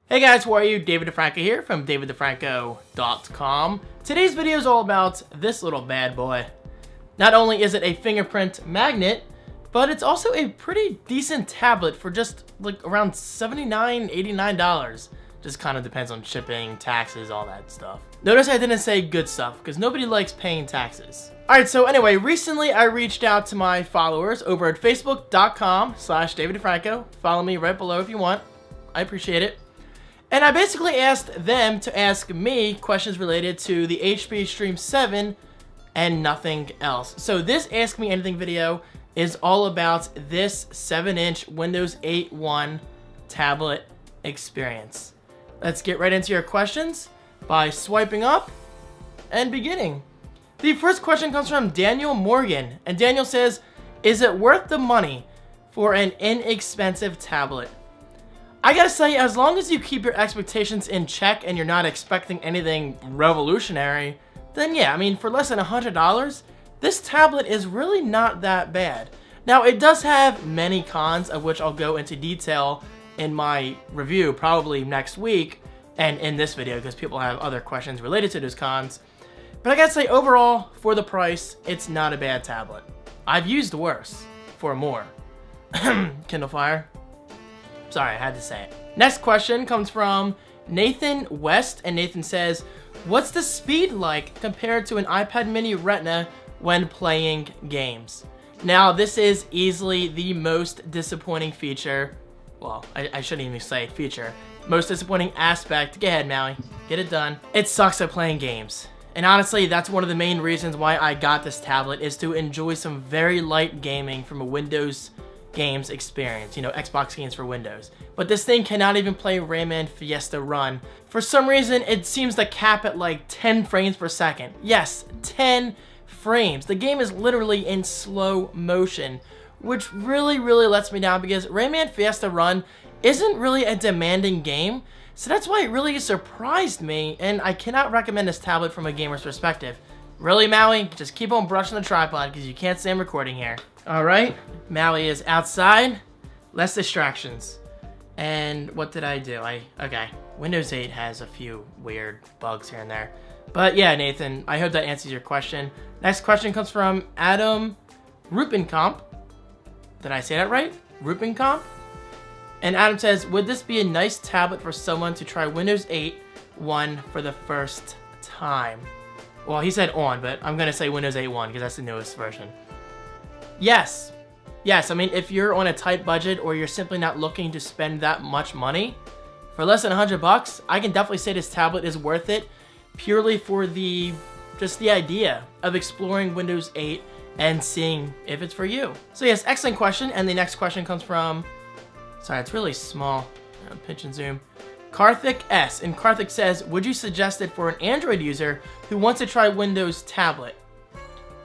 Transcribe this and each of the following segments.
Hey guys, how are you? David DeFranco here from daviddefranco.com. Today's video is all about this little bad boy. Not only is it a fingerprint magnet, but it's also a pretty decent tablet for just like around $79, $89. Just kind of depends on shipping, taxes, all that stuff. Notice I didn't say good stuff because nobody likes paying taxes. Alright, so anyway, recently I reached out to my followers over at facebook.com/DavidDeFranco. Follow me right below if you want. I appreciate it. And I basically asked them to ask me questions related to the HP Stream 7 and nothing else. So this Ask Me Anything video is all about this 7-inch Windows 8.1 tablet experience. Let's get right into your questions by swiping up and beginning. The first question comes from Daniel Morgan, and Daniel says, is it worth the money for an inexpensive tablet? I gotta say, as long as you keep your expectations in check and you're not expecting anything revolutionary, then yeah, I mean, for less than $100, this tablet is really not that bad. Now, it does have many cons, of which I'll go into detail in my review probably next week and in this video because people have other questions related to those cons. But I gotta say, overall, for the price, it's not a bad tablet. I've used worse for more. Kindle Fire. Sorry, I had to say it. Next question comes from Nathan West, and Nathan says, what's the speed like compared to an iPad mini Retina when playing games? Now, this is easily the most disappointing feature. Well, I shouldn't even say feature. Most disappointing aspect. Go ahead, Maui. Get it done. It sucks at playing games. And honestly, that's one of the main reasons why I got this tablet, is to enjoy some very light gaming from a Windows games experience, you know, Xbox games for Windows. But this thing cannot even play Rayman Fiesta Run. For some reason, it seems to cap at like 10 frames per second. Yes, 10 frames. The game is literally in slow motion, which really lets me down because Rayman Fiesta Run isn't really a demanding game. So that's why it really surprised me, and I cannot recommend this tablet from a gamer's perspective. Really, Maui? Just keep on brushing the tripod because you can't say I'm recording here. Alright, Maui is outside. Less distractions. And what did I do? Okay, Windows 8 has a few weird bugs here and there. But yeah, Nathan, I hope that answers your question. Next question comes from Adam Rupenkamp. Did I say that right? Rupenkamp? And Adam says, would this be a nice tablet for someone to try Windows 8.1 for the first time? Well, he said on, but I'm going to say Windows 8.1 because that's the newest version. Yes. Yes, I mean, if you're on a tight budget or you're simply not looking to spend that much money, for less than $100, I can definitely say this tablet is worth it purely for just the idea of exploring Windows 8 and seeing if it's for you. So yes, excellent question. And the next question comes from, sorry, it's really small. Pinch and zoom. Karthik S. And Karthik says, would you suggest it for an Android user who wants to try Windows tablet?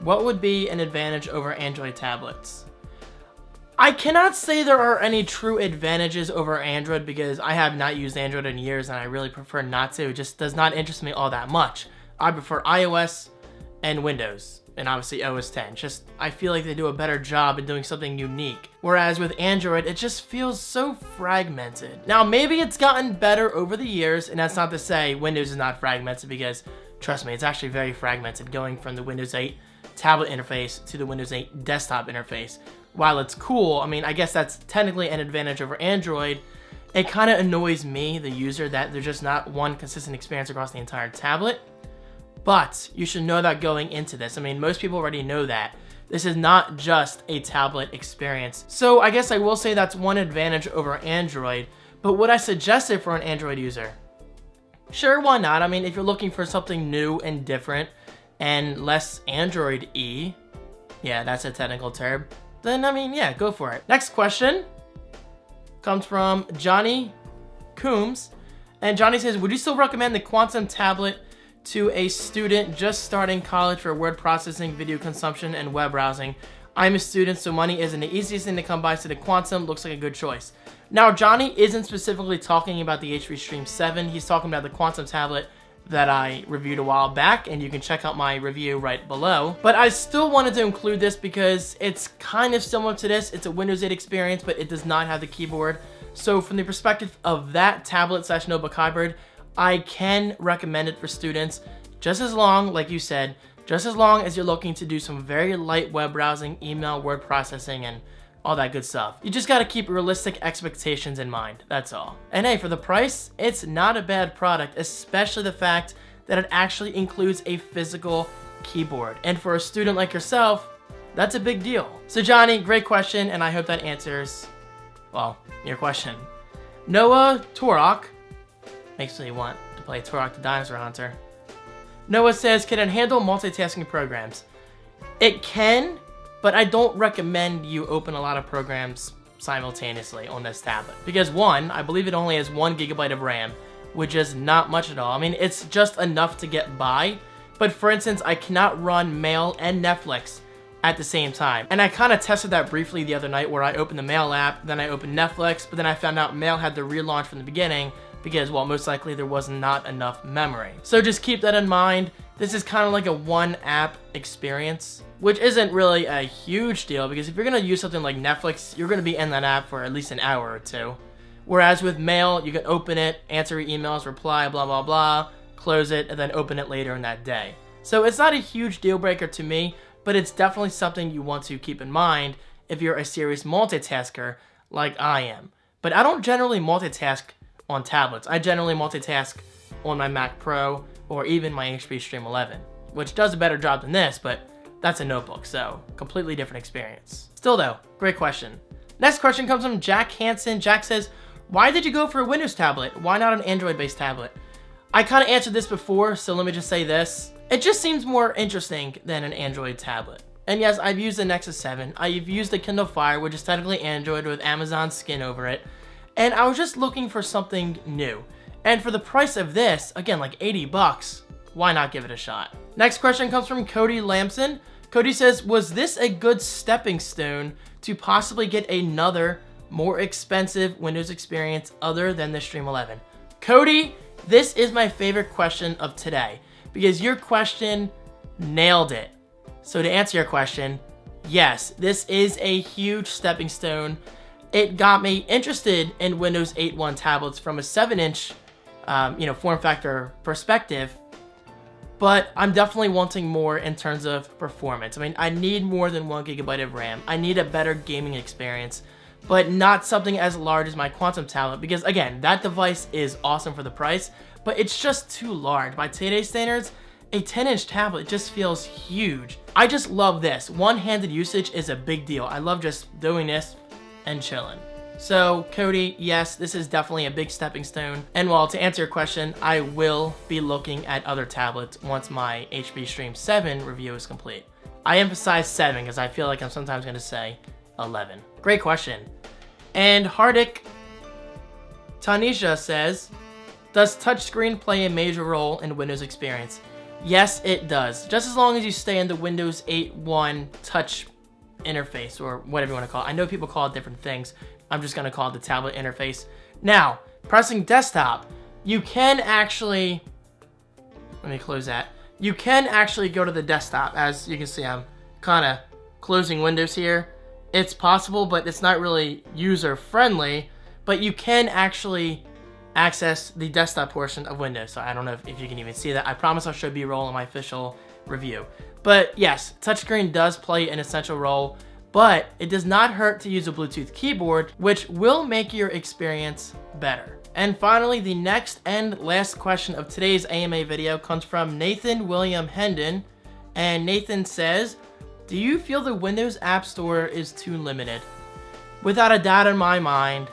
What would be an advantage over Android tablets? I cannot say there are any true advantages over Android because I have not used Android in years and I really prefer not to. It just does not interest me all that much. I prefer iOS and Windows, and obviously OS X. Just, I feel like they do a better job in doing something unique. Whereas with Android, it just feels so fragmented. Now, maybe it's gotten better over the years, and that's not to say Windows is not fragmented because, trust me, it's actually very fragmented going from the Windows 8 tablet interface to the Windows 8 desktop interface. While it's cool, I mean, I guess that's technically an advantage over Android. It kind of annoys me, the user, that there's just not one consistent experience across the entire tablet. But you should know that going into this. I mean, most people already know that. This is not just a tablet experience. So I guess I will say that's one advantage over Android. But would I suggest it for an Android user? Sure, why not? I mean, if you're looking for something new and different, and less Android-y, yeah, that's a technical term, then, I mean, yeah, go for it. Next question comes from Johnny Coombs, and Johnny says, would you still recommend the Quantum tablet to a student just starting college for word processing, video consumption, and web browsing? I'm a student, so money isn't the easiest thing to come by, so the Quantum looks like a good choice. Now, Johnny isn't specifically talking about the HP Stream 7, he's talking about the Quantum tablet that I reviewed a while back, and you can check out my review right below. But I still wanted to include this because it's kind of similar to this. It's a Windows 8 experience, but it does not have the keyboard. So from the perspective of that tablet/notebook hybrid, I can recommend it for students just as long, like you said, just as long as you're looking to do some very light web browsing, email, word processing, and all that good stuff. You just gotta keep realistic expectations in mind, that's all. And hey, for the price, it's not a bad product, especially the fact that it actually includes a physical keyboard. And for a student like yourself, that's a big deal. So Johnny, great question, and I hope that answers, well, your question. Noah Turok, makes me want to play Turok the Dinosaur Hunter. Noah says, can it handle multitasking programs? It can, but I don't recommend you open a lot of programs simultaneously on this tablet. Because one, I believe it only has 1 GB of RAM, which is not much at all. I mean, it's just enough to get by. But for instance, I cannot run Mail and Netflix at the same time. And I kind of tested that briefly the other night where I opened the Mail app, then I opened Netflix, but then I found out Mail had to relaunch from the beginning because, well, most likely there was not enough memory. So just keep that in mind. This is kind of like a one app experience, which isn't really a huge deal because if you're gonna use something like Netflix, you're gonna be in that app for at least an hour or two. Whereas with Mail, you can open it, answer your emails, reply, blah, blah, blah, close it, and then open it later in that day. So it's not a huge deal breaker to me, but it's definitely something you want to keep in mind if you're a serious multitasker like I am. But I don't generally multitask on tablets. I generally multitask on my Mac Pro or even my HP Stream 11, which does a better job than this, but that's a notebook, so completely different experience. Still though, great question. Next question comes from Jack Hansen. Jack says, why did you go for a Windows tablet? Why not an Android-based tablet? I kind of answered this before, so let me just say this. It just seems more interesting than an Android tablet. And yes, I've used the Nexus 7. I've used the Kindle Fire, which is technically Android with Amazon skin over it. And I was just looking for something new. And for the price of this, again, like 80 bucks, why not give it a shot? Next question comes from Cody Lamson. Cody says, was this a good stepping stone to possibly get another more expensive Windows experience other than the Stream 11? Cody, this is my favorite question of today because your question nailed it. So to answer your question, yes, this is a huge stepping stone. It got me interested in Windows 8.1 tablets from a 7-inch, form factor perspective, but I'm definitely wanting more in terms of performance. I mean, I need more than 1 GB of RAM. I need a better gaming experience, but not something as large as my Quantum tablet because, again, that device is awesome for the price, but it's just too large. By today's standards, a 10-inch tablet just feels huge. I just love this. One-handed usage is a big deal. I love just doing this and chilling. So, Cody, yes, this is definitely a big stepping stone. And well, to answer your question, I will be looking at other tablets once my HP Stream 7 review is complete. I emphasize 7 because I feel like I'm sometimes going to say 11. Great question. And Hardik Tanisha says, does touchscreen play a major role in Windows experience? Yes, it does. Just as long as you stay in the Windows 8.1 touch interface or whatever you want to call it. I know people call it different things. I'm just going to call it the tablet interface. Now, pressing desktop, you can actually, let me close that. You can actually go to the desktop. As you can see, I'm kind of closing Windows here. It's possible, but it's not really user friendly, but you can actually access the desktop portion of Windows. So I don't know if you can even see that. I promise I'll show B-roll in my official review. But yes, touchscreen does play an essential role, but it does not hurt to use a Bluetooth keyboard, which will make your experience better. And finally, the next and last question of today's AMA video comes from Nathan William Hendon. And Nathan says, do you feel the Windows App Store is too limited? Without a doubt in my mind,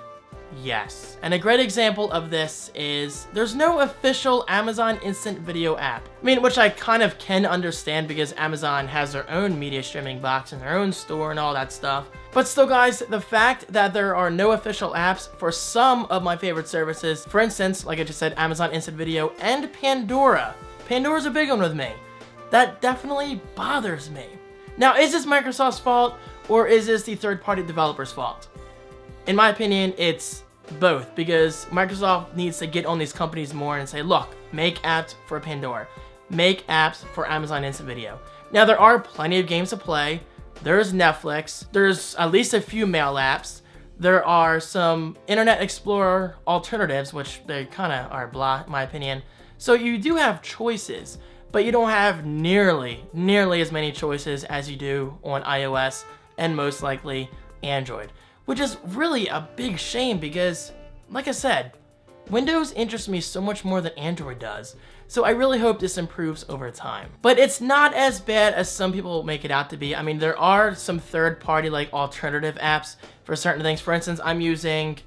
yes. And a great example of this is there's no official Amazon Instant Video app. I mean, which I kind of can understand because Amazon has their own media streaming box and their own store and all that stuff. But still, guys, the fact that there are no official apps for some of my favorite services, for instance, like I just said, Amazon Instant Video and Pandora. Pandora's a big one with me. That definitely bothers me. Now, is this Microsoft's fault or is this the third-party developer's fault? In my opinion, it's both, because Microsoft needs to get on these companies more and say, look, make apps for Pandora. Make apps for Amazon Instant Video. Now, there are plenty of games to play. There's Netflix. There's at least a few mail apps. There are some Internet Explorer alternatives, which they kind of are blah, in my opinion. So you do have choices, but you don't have nearly as many choices as you do on iOS and most likely Android, which is really a big shame because, like I said, Windows interests me so much more than Android does. So I really hope this improves over time. But it's not as bad as some people make it out to be. I mean, there are some third-party like alternative apps for certain things. For instance, I'm using,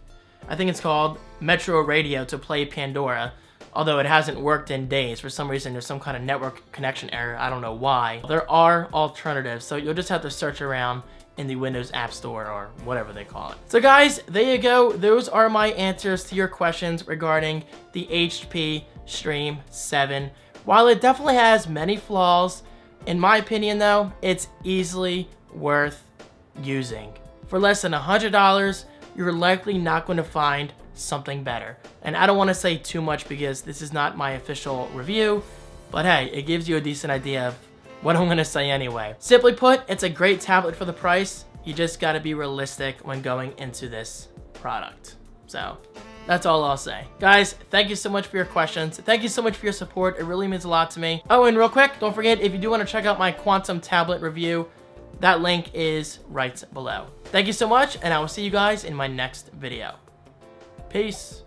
I think it's called Metro Radio to play Pandora, although it hasn't worked in days. For some reason, there's some kind of network connection error. I don't know why. There are alternatives, so you'll just have to search around in the Windows App Store or whatever they call it. So guys, there you go. Those are my answers to your questions regarding the HP Stream 7. While it definitely has many flaws, in my opinion though, it's easily worth using. For less than $100, you're likely not going to find something better. And I don't want to say too much because this is not my official review, but hey, it gives you a decent idea of what I'm going to say anyway. Simply put, it's a great tablet for the price. You just got to be realistic when going into this product. So that's all I'll say. Guys, thank you so much for your questions. Thank you so much for your support. It really means a lot to me. Oh, and real quick, don't forget, if you do want to check out my Quantum tablet review, that link is right below. Thank you so much, and I will see you guys in my next video. Peace.